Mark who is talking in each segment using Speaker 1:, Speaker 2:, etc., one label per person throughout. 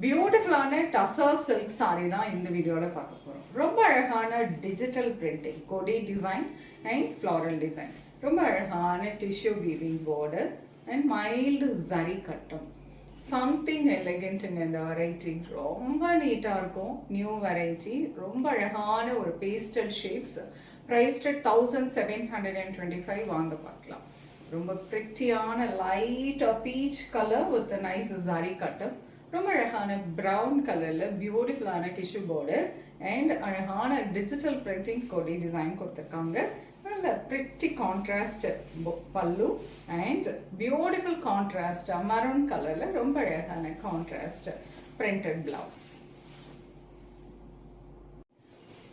Speaker 1: பியூட்டிஃபுல்லான tussar silk saree தான் இந்த வீடியோவில் பார்க்க போகிறோம். ரொம்ப அழகான டிஜிட்டல் பிரிண்டிங், கொடி டிசைன் அண்ட் ஃப்ளாரல் டிசைன், ரொம்ப அழகான tissue weaving border and mild zari கட்டம். சம்திங் எலிகென்ட்டுங்க இந்த வெரைட்டி. ரொம்ப நீட்டாக இருக்கும். நியூ வெரைட்டி, ரொம்ப அழகான ஒரு பேஸ்டல் ஷேப்ஸ். ப்ரைஸ்ட் 1725 வாங்க பார்க்கலாம். ரொம்ப பிரிட்டியான light peach colour with nice zari கட்டம். ரொம்ப அழகான ப்ரௌன் கலரில் பியூட்டிஃபுல்லான டிஷ்யூ பார்டர் அண்ட் அழகான டிஜிட்டல் பிரிண்டிங் கொடி டிசைன் கொடுத்துருக்காங்க. நல்ல pretty contrast pallu and beautiful contrast maroon கலரில் ரொம்ப அழகான contrast printed blouse.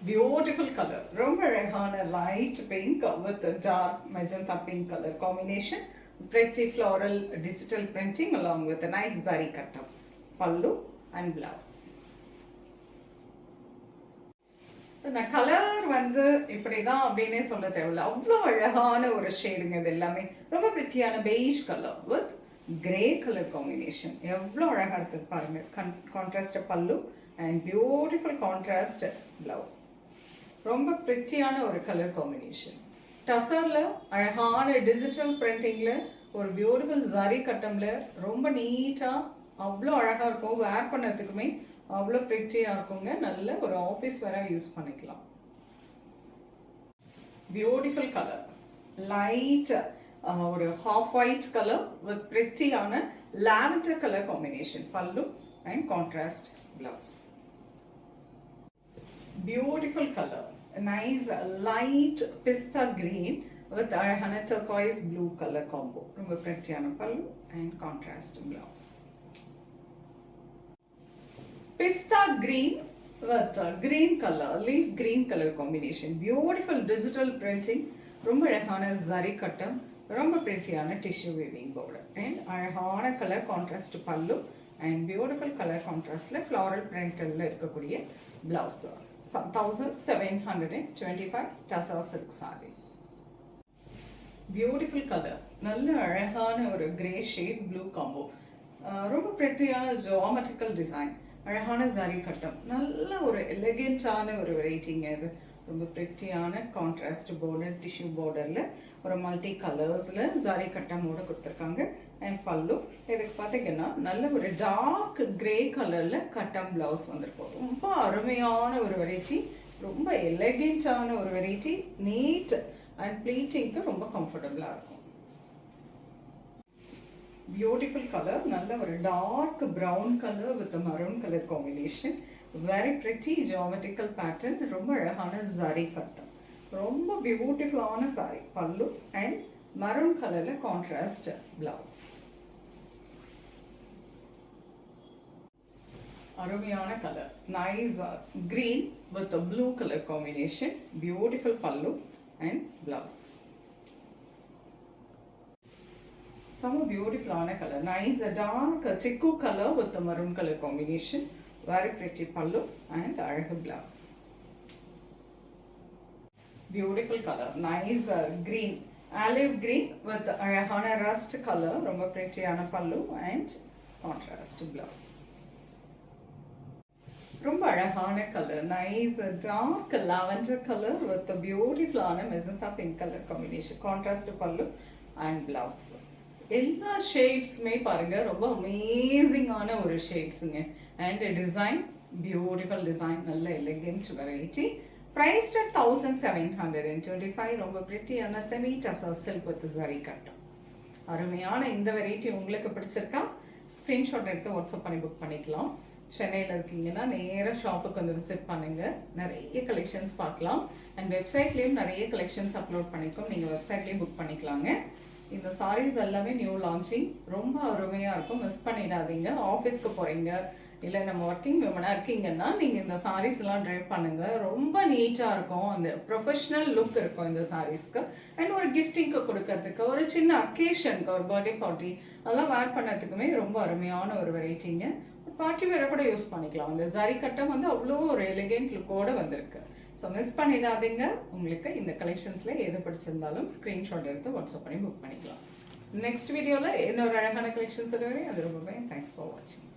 Speaker 1: Beautiful color, ரொம்ப அழகான light pink with dark magenta pink color combination, pretty floral digital printing along with a nice zari cut-up pallu and blouse. நான் colour வந்து இப்படிதான் அப்படின்னே சொல்ல தேவையில்ல, அவ்வளோ அழகான ஒரு ஷேடுங்க. இது எல்லாமே ரொம்ப பிரிட்டியான beige colour with grey colour combination. எவ்வளோ அழகாக இருக்குது பாருங்க. Contrast pallu and beautiful contrast blouse. ரொம்ப பிரிட்டியான ஒரு கலர் காம்பினேஷன். டசரில் அழகான டிஜிட்டல் பிரிண்டிங்கில் ஒரு பியூட்டிஃபுல் ஜரி கட்டமில் ரொம்ப நீட்டாக அவ்வளோ அழகாக இருக்கும். வேர் பண்ணதுக்குமே அவ்வளோ பிரிட்டியாக இருக்குங்க. நல்ல ஒரு ஆஃபீஸ் வேற யூஸ் பண்ணிக்கலாம். பியூட்டிஃபுல் கலர், லைட் ஒரு ஹாஃப் ஒயிட் கலர் வித் பிரிட்டியான lavender colour combination pallu and contrast blouse. Beautiful color, a nice light pista green with a turquoise blue color combo. ரொம்ப பிரிட்டியான பல்லு and contrast blouse. Pista green with green color, leaf green color combination. Beautiful digital printing. ரொம்ப அழகான zari கட்டம், ரொம்ப பிரிட்டியான tissue weaving border and அழகான color contrast பல்லு and beautiful color contrastல floral printல இருக்கக்கூடிய blouse. 1725 tussar silk saree. Beautiful colour, நல்ல அழகான ஒரு கிரே ஷேட் ப்ளூ காம்போ. ரொம்ப பிரிட்டியான ஜியோமெட்ரிக்கல் டிசைன், அழகான ஜரி கட்டம். நல்ல ஒரு எலிகென்ட்டான ஒரு வெரைட்டிங்க இது. ரொம்ப பிரிட்டியான கான்ட்ராஸ்ட் பார்டர் டிஷ்யூ பார்டரில் ஒரு மல்டி கலர்ஸில் ஜரி கட்டமோட கொடுத்துருக்காங்க. அண்ட் பல்லு இதுக்கு பார்த்தீங்கன்னா நல்ல ஒரு டார்க் கிரே கலரில் கட்டம் பிளவுஸ் வந்திருக்கும். ரொம்ப அருமையான ஒரு வெரைட்டி, ரொம்ப எலிகென்ட்டான ஒரு வெரைட்டி. நீட் அண்ட் ப்ளீட்டிங்க்கு ரொம்ப கம்ஃபர்டபுளாக இருக்கும். பியூட்டிஃபுல் கலர், நல்ல ஒரு dark brown colour with maroon colour combination. Very pretty geometrical pattern. ரொம்ப அழகான ஜரி கட்டம். ரொம்ப பியூட்டிஃபுல்லான சாரி பல்லு அண்ட் மரூன் கலரில் கான்ட்ராஸ்ட் பிளவுஸ். அருமையான colour, nice green with blue colour combination. Beautiful pallu and blouse. செம பியூட்டிஃபுல்லான colour, nice dark chikoo colour with maroon colour combination. Very pretty pallu and அழகு blouse. Beautiful color, nice green, olive green with அழகான rust color. ரொம்ப prettyயான pallu and contrast blouse. ரொம்ப அழகான color, nice dark lavender color with a beautiful magenta pink color combination. Contrast pallu and blouse. எல்லா ஷேட்ஸுமே பாருங்க, ரொம்ப அமேசிங்கான ஒரு ஷேட்ஸுங்க. அண்ட் டிசைன், பியூட்டிஃபுல் டிசைன், நல்ல எலிகென்ட் வெரைட்டி. ப்ரைஸ்ட் 1725. ரொம்ப பிரிட்டியான semi tussar silk with zari கட்டம். அருமையான இந்த வெரைட்டி உங்களுக்கு பிடிச்சிருக்கா? ஸ்க்ரீன்ஷாட் எடுத்து வாட்ஸ்அப் பண்ணி புக் பண்ணிக்கலாம். சென்னையில் இருக்கீங்கன்னா நேராக ஷாப்புக்கு வந்து விசிட் பண்ணுங்கள். நிறைய கலெக்ஷன்ஸ் பார்க்கலாம். அண்ட் வெப்சைட்லேயும் நிறைய கலெக்ஷன்ஸ் அப்லோட் பண்ணிக்கோம். நீங்கள் வெப்சைட்லேயும் புக் பண்ணிக்கலாங்க. இந்த சாரீஸ் எல்லாமே நியூ லான்ச்சிங், ரொம்ப அருமையாக இருக்கும். மிஸ் பண்ணிடாதீங்க. ஆஃபீஸ்க்கு போகிறீங்க இல்லை நம்ம ஒர்க்கிங் விமனாக இருக்கீங்கன்னா நீங்கள் இந்த சாரீஸ்லாம் ட்ரை பண்ணுங்கள். ரொம்ப நீட்டாக இருக்கும். அந்த ப்ரொஃபஷ்னல் லுக் இருக்கும் இந்த சாரீஸ்க்கு. அண்ட் ஒரு கிஃப்டிங்க்கு கொடுக்கறதுக்கு, ஒரு சின்ன அக்கேஷனுக்கு, ஒரு பர்த்டே பார்ட்டி அதெல்லாம் வேர் பண்ணதுக்குமே ரொம்ப அருமையான ஒரு வெரைட்டிங்க. பார்ட்டி வேற கூட யூஸ் பண்ணிக்கலாம். அந்த ஜரி கட்டம் வந்து அவ்வளோ ஒரு எலிகென்ட் லுக்கோடு வந்திருக்கு. ஸோ மிஸ் பண்ணிடாதீங்க. உங்களுக்கு இந்த கலெக்ஷன்ஸில் எது பிடிச்சிருந்தாலும் ஸ்க்ரீன்ஷாட் எடுத்து வாட்ஸ்அப் பண்ணி புக் பண்ணிக்கலாம். நெக்ஸ்ட் வீடியோவில் இன்னொரு அழகான கலெக்ஷன்ஸ் வருவேன். அது ரொம்பவே தேங்க்ஸ் ஃபார் வாட்சிங்.